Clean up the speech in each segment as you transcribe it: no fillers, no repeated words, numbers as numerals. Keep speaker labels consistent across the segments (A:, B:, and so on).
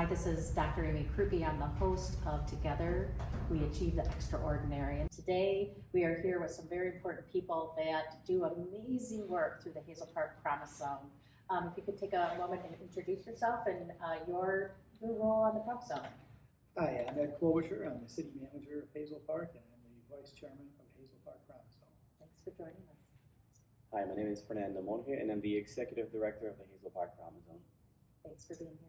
A: Hi, this is Dr. Amy Kruppe. I'm the host of Together We Achieve the Extraordinary. And today we are here with some very important people that do amazing work through the Hazel Park Promise Zone. If you could take a moment and introduce yourself and your role on the Promise Zone.
B: Hi, I'm Ed Klobucher. I'm the city manager of Hazel Park, and I'm the vice chairman of Hazel Park Promise Zone.
A: Thanks for joining us.
C: Hi, my name is Fernando, Monge, and I'm the executive director of the Hazel Park Promise Zone.
A: Thanks for being here.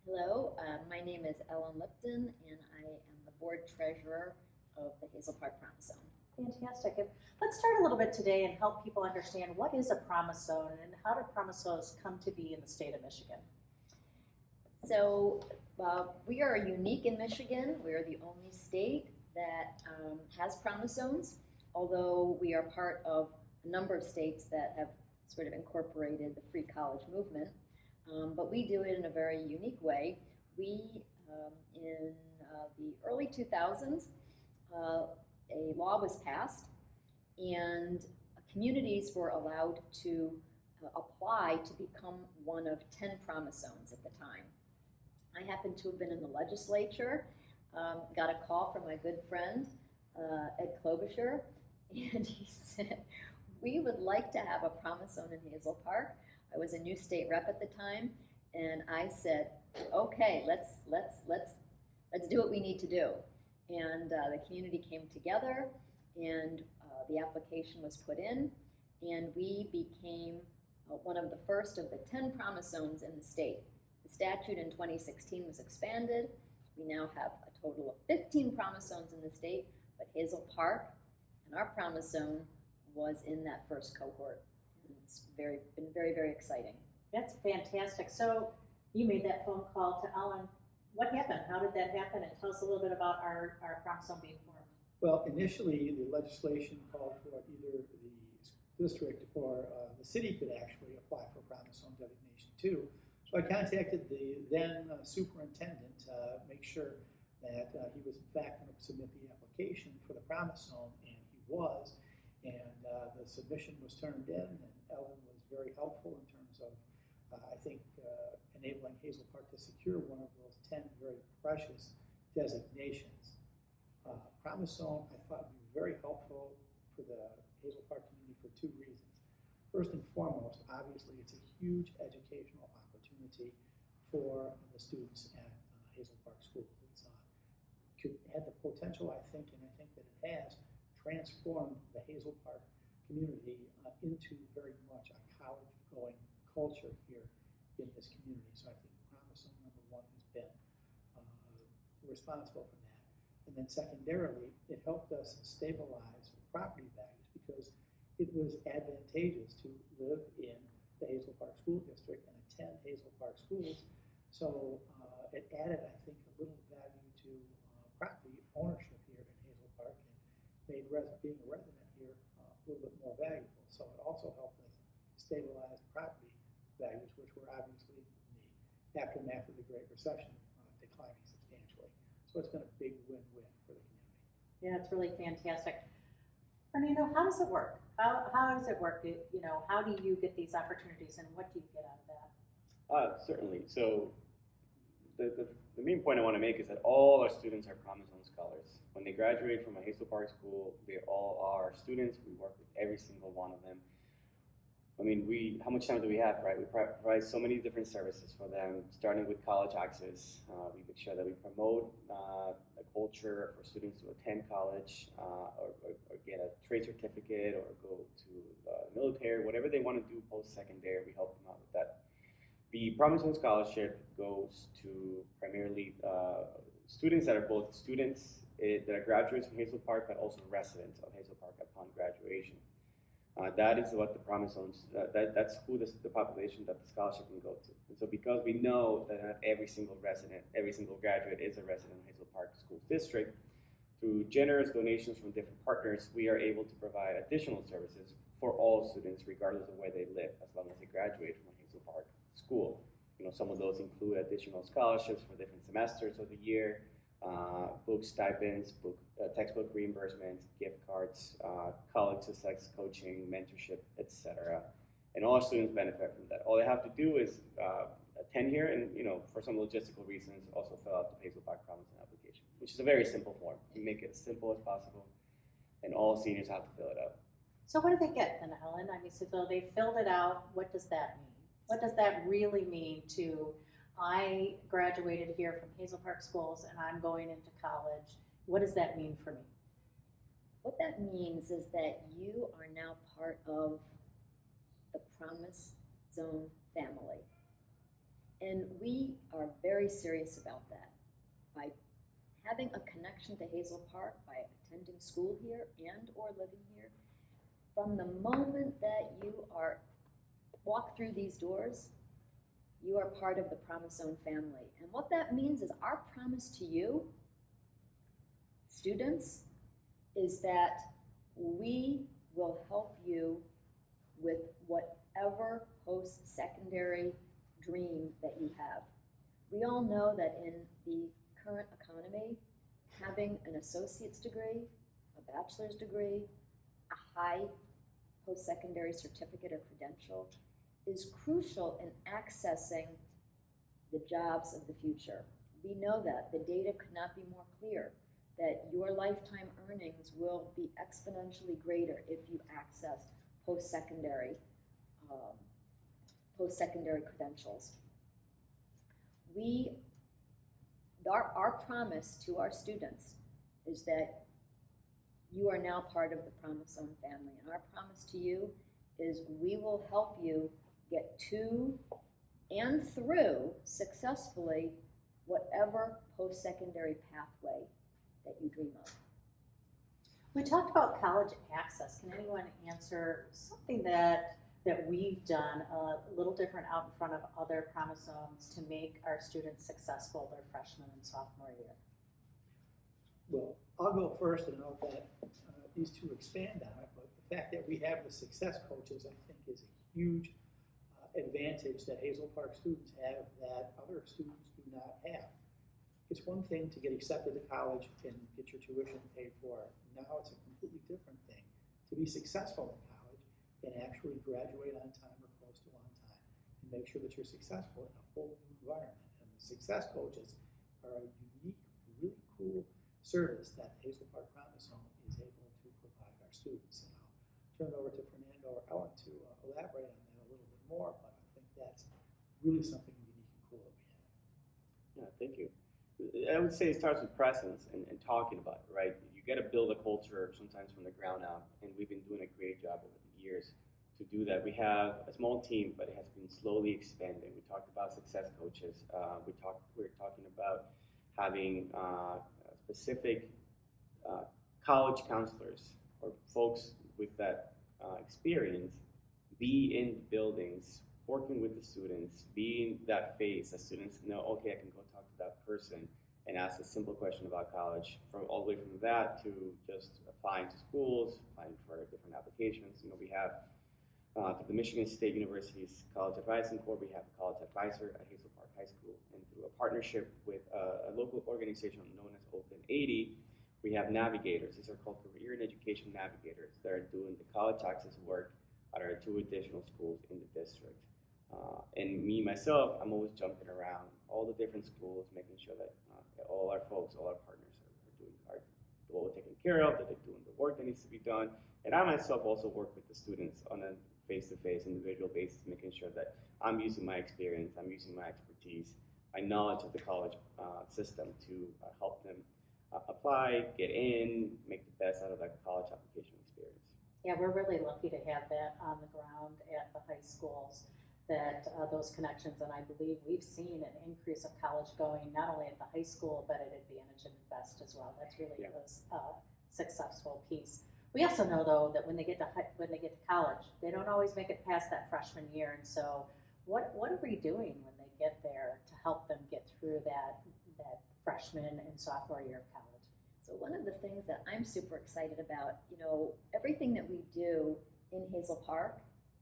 D: Hello, my name is Lipton, and I am the board treasurer of the Hazel Park Promise Zone.
A: Fantastic. And let's start a little bit today and help people understand what is a Promise Zone and how do Promise Zones come to be in the state of Michigan?
D: So we are unique in Michigan. We are the only state that has Promise Zones, although we are part of a number of states that have sort of incorporated the free college movement. But we do it in a very unique way. We, in the early 2000s, a law was passed and communities were allowed to apply to become one of 10 Promise Zones at the time. I happened to have been in the legislature, got a call from my good friend, Ed Klobucher, and he said, we would like to have a Promise Zone in Hazel Park. I was a new state rep at the time, and I said, okay, let's do what we need to do. And the community came together, and the application was put in, and we became one of the first of the 10 Promise Zones in the state. The statute in 2016 was expanded. We now have a total of 15 Promise Zones in the state, but Hazel Park and our Promise Zone was in that first cohort. It's been very, very exciting.
A: That's fantastic. So you made that phone call to Ellen. What happened? How did that happen? And tell us a little bit about our Promise Zone being formed.
B: Well, initially, the legislation called for either the district or the city could actually apply for Promise Zone designation too. So I contacted the then superintendent to make sure that he was in fact going to submit the application for the Promise Zone, and he was. And the submission was turned in, and Ellen was very helpful in terms of, I think, enabling Hazel Park to secure one of those 10 very precious designations. Promise Zone, I thought, would be very helpful for the Hazel Park community for two reasons. First and foremost, obviously, it's a huge educational opportunity for the students at Hazel Park School. It's could have the potential, I think, and I think that it has, transformed the Hazel Park community into very much a college-going culture here in this community. So I think Promise Zone number one has been responsible for that. And then secondarily, it helped us stabilize property values because it was advantageous to live in the Hazel Park School District and attend Hazel Park schools. So it added, I think, a little value to property ownership here in Hazel Park and made being a resident here a little bit more valuable. So it also helped us stabilize property values, which were obviously in the aftermath of the Great Recession declining substantially. So it's been a big win-win for the community.
A: Yeah, it's really fantastic. Fernando, how does it work? How does it work? How do you get these opportunities, and what do you get out of that?
C: Certainly. So the main point I want to make is that all our students are Promise Zone scholars. When they graduate from a Hazel Park school, they all are students. We work with every single one of them. I mean, how much time do we have, right? We provide so many different services for them, starting with college access. We make sure that we promote a culture for students to attend college or get a trade certificate or go to the military, whatever they want to do post-secondary, we help them out with that. The Promise Zone Scholarship goes to primarily students that are both students that are graduates from Hazel Park, but also residents of Hazel Park upon graduation. That is what the Promise Zones, that's who the population that the scholarship can go to. And so because we know that not every single resident, every single graduate is a resident of Hazel Park School District, through generous donations from different partners, we are able to provide additional services for all students, regardless of where they live, as long as they graduate from a Hazel Park school. Some of those include additional scholarships for different semesters of the year, book stipends, textbook reimbursements, gift cards, college success coaching, mentorship, etc. And all students benefit from that. All they have to do is attend here and, for some logistical reasons, also fill out the Hazel Park Promising application, which is a very simple form. We make it as simple as possible, and all seniors have to fill it out.
A: So what do they get then, Ellen? I mean, so they filled it out, what does that mean? What does that really mean to, I graduated here from Hazel Park Schools and I'm going into college. What does that mean for me?
D: What that means is that you are now part of the Promise Zone family. And we are very serious about that. By having a connection to Hazel Park, by attending school here and or living here, from the moment that you walk through these doors, you are part of the Promise Zone family. And what that means is our promise to you, students, is that we will help you with whatever post-secondary dream that you have. We all know that in the current economy, having an associate's degree, a bachelor's degree, a high post-secondary certificate or credential is crucial in accessing the jobs of the future. We know that. The data could not be more clear that your lifetime earnings will be exponentially greater if you access post-secondary credentials. Our promise to our students is that you are now part of the Promise Zone family, and our promise to you is we will help you get to and through successfully whatever post-secondary pathway that you dream of.
A: We talked about college access. Can anyone answer something that we've done a little different out in front of other Promise Zones to make our students successful their freshman and sophomore year?
B: Well, I'll go first and I'll let these two expand on it, but the fact that we have the success coaches, I think, is a huge advantage that Hazel Park students have that other students do not have. It's one thing to get accepted to college and get your tuition paid for. Now it's a completely different thing to be successful in college and actually graduate on time or close to on time and make sure that you're successful in a whole new environment. And the success coaches are a unique, really cool service that Hazel Park Promise Zone is able to provide our students. And I'll turn it over to Fernando or Ellen to elaborate on that a little bit more, but I think that's really something unique and cool that we have.
C: Yeah, thank you. I would say it starts with presence and talking about it, right? You got to build a culture sometimes from the ground up, and we've been doing a great job over the years to do that. We have a small team, but it has been slowly expanding. We talked about success coaches. We're talking about having specific college counselors or folks with that experience be in buildings, working with the students, being that face. The students know, okay, I can go talk to that person and ask a simple question about college, from all the way from that to just applying to schools, applying for different applications. We have through the Michigan State University's College Advising Corps, we have a college advisor at Hazel Park High School, and through a partnership with a local organization known as Open 80, we have navigators. These are called career and education navigators that are doing the college access work at our 2 additional schools in the district. And me, myself, I'm always jumping around all the different schools, making sure that all our folks, all our partners are well taken care of, that they're doing the work that needs to be done. And I myself also work with the students on a face-to-face, individual basis, making sure that I'm using my experience, I'm using my expertise, my knowledge of the college system to help them apply, get in, make the best out of that college application experience.
A: Yeah, we're really lucky to have that on the ground at the high schools, that those connections, and I believe we've seen an increase of college going not only at the high school but at Advantage and Invest as well. That's really a successful piece. We also know though that when they get to college, they don't always make it past that freshman year. And so, what are we doing when they get there to help them get through that freshman and sophomore year of college?
D: So one of the things that I'm super excited about, everything that we do in Hazel Park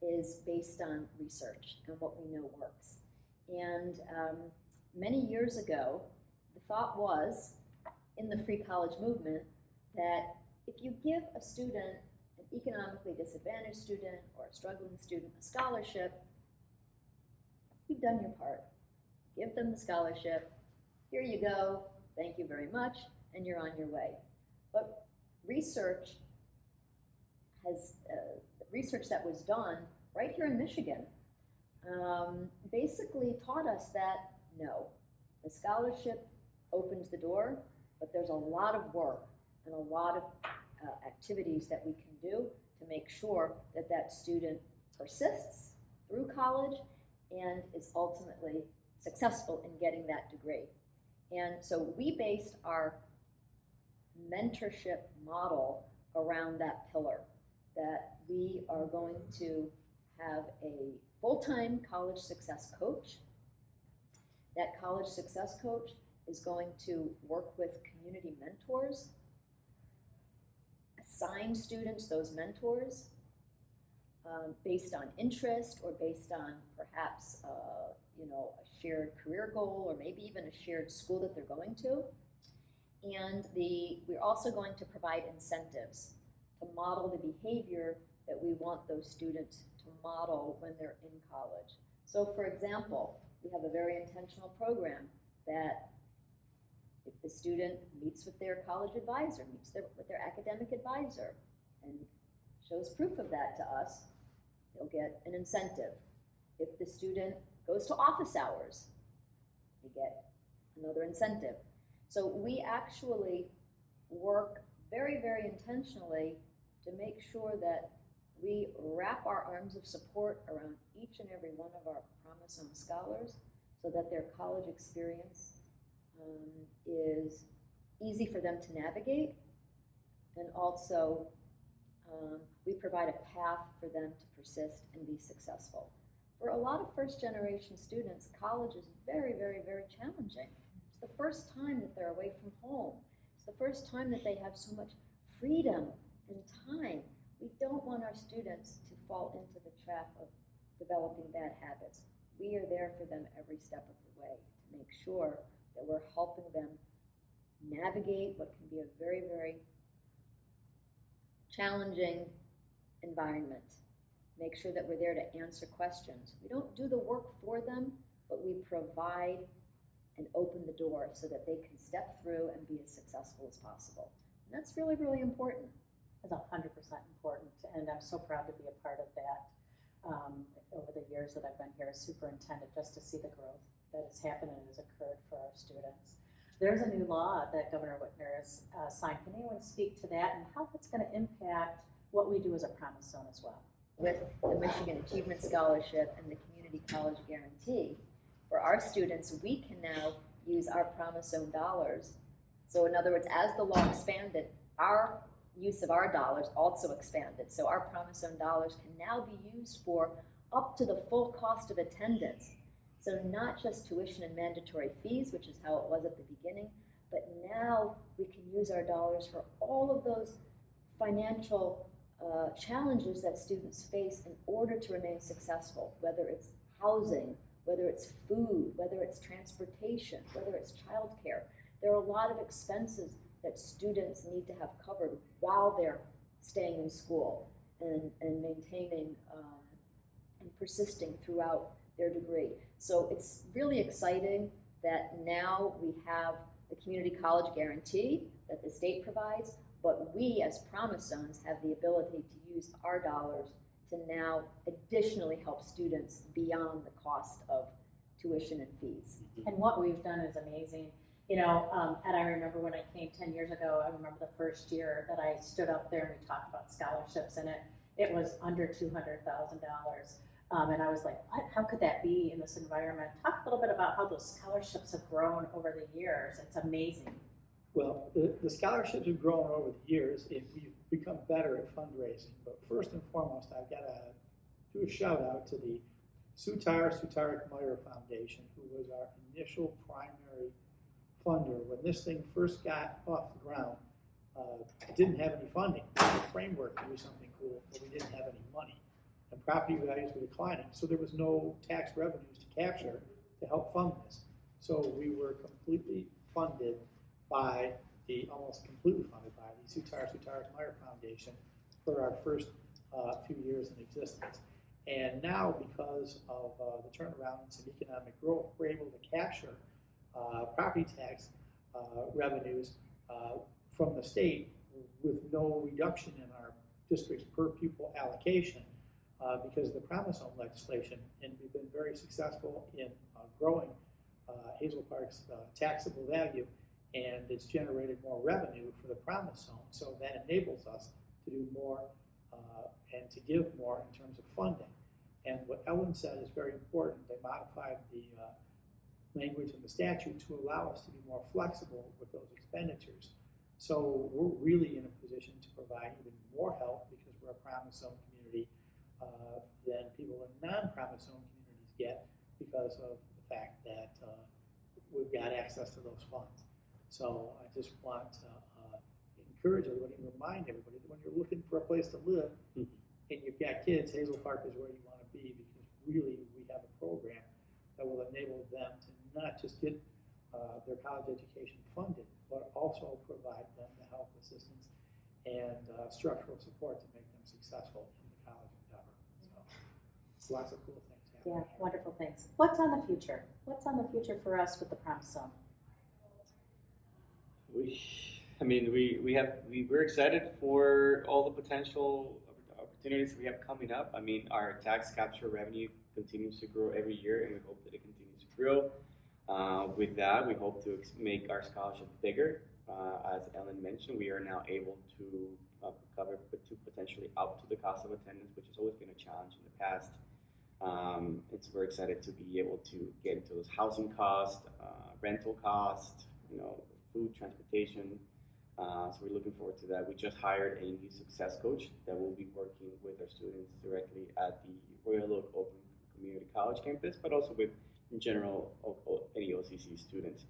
D: is based on research and what we know works. And many years ago, the thought was, in the free college movement, that if you give a student, an economically disadvantaged student or a struggling student, a scholarship, you've done your part. give them the scholarship, here you go, thank you very much, and you're on your way. But research that was done right here in Michigan basically taught us that no, the scholarship opens the door, but there's a lot of work and a lot of activities that we can do to make sure that that student persists through college and is ultimately successful in getting that degree. And so we based our mentorship model around that pillar, that we are going to have a full-time college success coach. That college success coach is going to work with community mentors, assign students those mentors based on interest or based on perhaps a shared career goal or maybe even a shared school that they're going to. And we're also going to provide incentives to model the behavior that we want those students to model when they're in college. So for example, we have a very intentional program that if the student meets with their college advisor, meets with their academic advisor, and shows proof of that to us, they'll get an incentive. If the student goes to office hours, they get another incentive. So we actually work very, very intentionally to make sure that we wrap our arms of support around each and every one of our Promise Zone scholars so that their college experience is easy for them to navigate, and also we provide a path for them to persist and be successful. For a lot of first-generation students, college is very, very, very challenging. It's the first time that they're away from home. It's the first time that they have so much freedom and time. We don't want our students to fall into the trap of developing bad habits. We are there for them every step of the way to make sure that we're helping them navigate what can be a very, very challenging environment. Make sure that we're there to answer questions. We don't do the work for them, but we provide and open the door so that they can step through and be as successful as possible. And that's really, really important.
A: It's 100% important, and I'm so proud to be a part of that over the years that I've been here as superintendent, just to see the growth that has happened and has occurred for our students. There's a new law that Governor Whitmer has signed. Can anyone speak to that and how that's going to impact what we do as a Promise Zone as well?
D: With the Michigan Achievement Scholarship and the Community College Guarantee, for our students, we can now use our Promise Zone dollars. So in other words, as the law expanded, our use of our dollars also expanded. So our Promise Zone dollars can now be used for up to the full cost of attendance. So not just tuition and mandatory fees, which is how it was at the beginning, but now we can use our dollars for all of those financial challenges that students face in order to remain successful, whether it's housing, whether it's food, whether it's transportation, whether it's childcare. There are a lot of expenses that students need to have covered while they're staying in school and maintaining and persisting throughout their degree. So it's really exciting that now we have the Community College Guarantee that the state provides, but we as Promise Zones have the ability to use our dollars to now additionally help students beyond the cost of tuition and fees.
A: And what we've done is amazing. You know, and I remember when I came 10 years ago, I remember the first year that I stood up there and we talked about scholarships, and it was under $200,000. And I was like, what? How could that be in this environment? Talk a little bit about how those scholarships have grown over the years. It's amazing.
B: Well, the scholarships have grown over the years, and we've become better at fundraising. But first and foremost, I've got to do a shout out to the Sutarik-Meyer Foundation, who was our initial primary funder. When this thing first got off the ground, it didn't have any funding. It was a framework to do something cool, but we didn't have any money. And property values were declining, so there was no tax revenues to capture to help fund this. So we were completely funded by almost completely funded by the Sutarik-Meyer Foundation for our first few years in existence. And now, because of the turnaround and some economic growth, we're able to capture property tax revenues from the state with no reduction in our district's per pupil allocation because of the Promise Home legislation. And we've been very successful in growing Hazel Park's taxable value, and it's generated more revenue for the Promise Home. So that enables us to do more and to give more in terms of funding. And what Ellen said is very important. They modified the language in the statute to allow us to be more flexible with those expenditures. So we're really in a position to provide even more help because we're a Promise Zone community than people in non-Promise Zone communities get because of the fact that we've got access to those funds. So I just want to encourage everybody and remind everybody that when you're looking for a place to live and you've got kids, Hazel Park is where you want to be because really we have a program that will enable them to not just get their college education funded, but also provide them the help, assistance, and structural support to make them successful in the college endeavor. So it's lots of cool things happening.
A: Yeah, wonderful things. What's on the future? What's on the future for us with the Promise Zone?
C: We're excited for all the potential opportunities we have coming up. I mean, our tax capture revenue continues to grow every year, and we hope that it continues to grow. With that, we hope to make our scholarship bigger. As Ellen mentioned, we are now able to cover potentially up to the cost of attendance, which has always been a challenge in the past. We're excited to be able to get into those housing costs, rental costs, food, transportation. So we're looking forward to that. We just hired a new success coach that will be working with our students directly at the Royal Oak Open Community College campus, but also with, in general, any OCC students.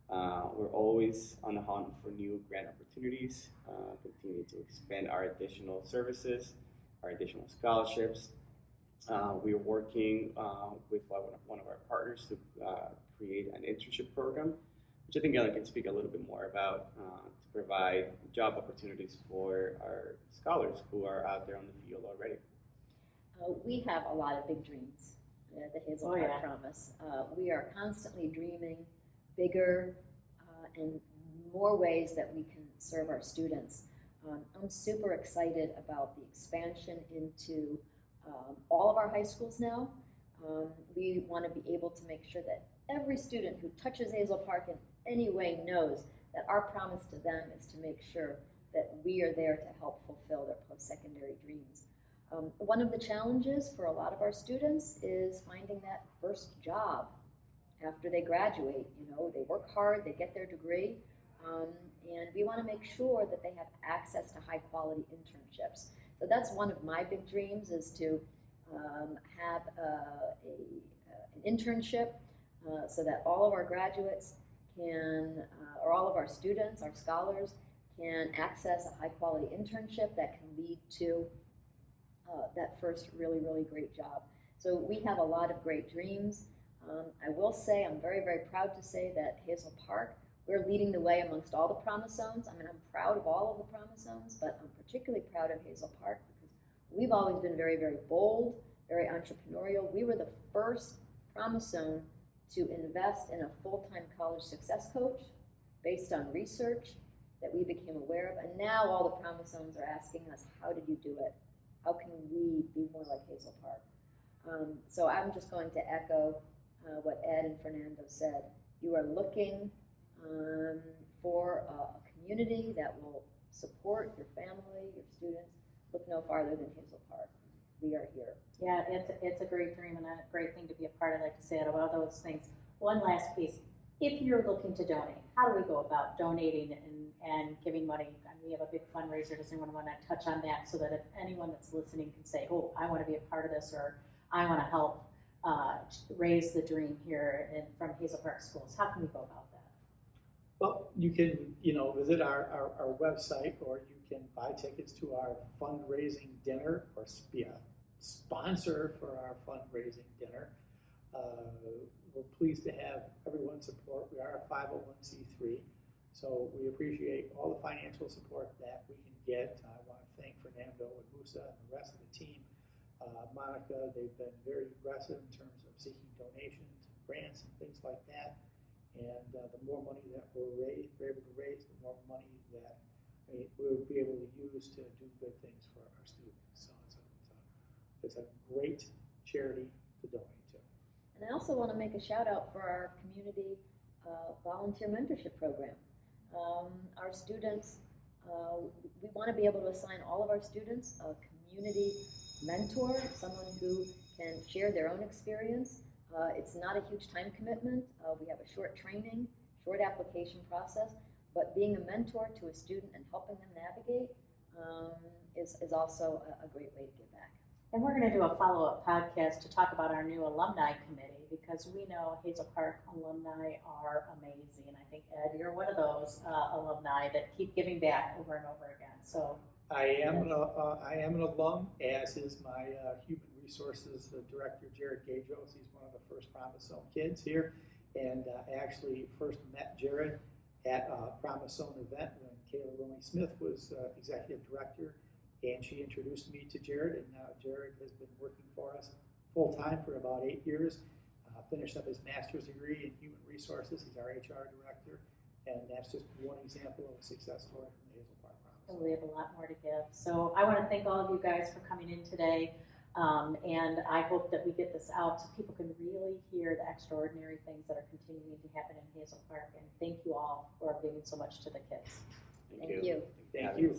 C: We're always on the hunt for new grant opportunities, continue to expand our additional services, our additional scholarships. We are working with one of our partners to create an internship program, which I think Ellen can speak a little bit more about, to provide job opportunities for our scholars who are out there on the field already.
D: We have a lot of big dreams at the Hazel Park Promise. We are constantly dreaming bigger and more ways that we can serve our students. I'm super excited about the expansion into all of our high schools now. We want to be able to make sure that every student who touches Hazel Park in any way knows that our promise to them is to make sure that we are there to help fulfill their post-secondary dreams. One of the challenges for a lot of our students is finding that first job after they graduate. They work hard, they get their degree, and we want to make sure that they have access to high-quality internships. So that's one of my big dreams, is to have an internship so that all of our graduates can, or all of our students, our scholars, can access a high-quality internship that can lead to that first really, really great job. So we have a lot of great dreams. I will say, I'm very, very proud to say that Hazel Park, we're leading the way amongst all the Promise Zones. I mean, I'm proud of all of the Promise Zones, but I'm particularly proud of Hazel Park because we've always been very, very bold, very entrepreneurial. We were the first Promise Zone to invest in a full-time college success coach based on research that we became aware of. And now all the Promise Zones are asking us, how did you do it? How can we be more like Hazel Park? So I'm just going to echo what Ed and Fernando said. You are looking for a community that will support your family, your students. Look no farther than Hazel Park. We are here.
A: Yeah, it's a great dream and a great thing to be a part of. Like to say out of all those things. One last piece. If you're looking to donate, how do we go about donating and giving money? We have a big fundraiser. Does anyone want to touch on that so that if anyone that's listening can say, oh, I want to be a part of this, or I want to help raise the dream here from Hazel Park Schools. How can we go about that?
B: Well, you can, visit our website, or you can buy tickets to our fundraising dinner, or be a sponsor for our fundraising dinner. We're pleased to have everyone's support. We are a 501c3, so we appreciate all the financial support that we can get. I want to thank Fernando and Musa and the rest of the team Monica. They've been very aggressive in terms of seeking donations, grants, and things like that. And the more money that we're able to raise, the more money that we'll be able to use to do good things for our students. So it's a great charity to donate to.
D: And I also want to make a shout out for our community volunteer mentorship program. Our students, we want to be able to assign all of our students a community mentor, someone who can share their own experience. It's not a huge time commitment. We have a short training, short application process, but being a mentor to a student and helping them navigate is also a great way to give back.
A: And we're going to do a follow-up podcast to talk about our new alumni committee, because we know Hazel Park alumni are amazing. And I think, Ed, you're one of those alumni that keep giving back over and over again. So
B: I am an alum, as is my human resources director, Jared Gajos. He's one of the first Promise Zone kids here, and I actually first met Jared at a Promise Zone event when Kayla Roney Smith was executive director, and she introduced me to Jared, and now Jared has been working for us full-time for about 8 years, finished up his master's degree in human resources. He's our HR director, and that's just one example of a success story from the Hazel Park Promise.
A: we have a lot more to give. So I want to thank all of you guys for coming in today. And I hope that we get this out so people can really hear the extraordinary things that are continuing to happen in Hazel Park. And thank you all for giving so much to the kids.
D: Thank you.
B: Thank you.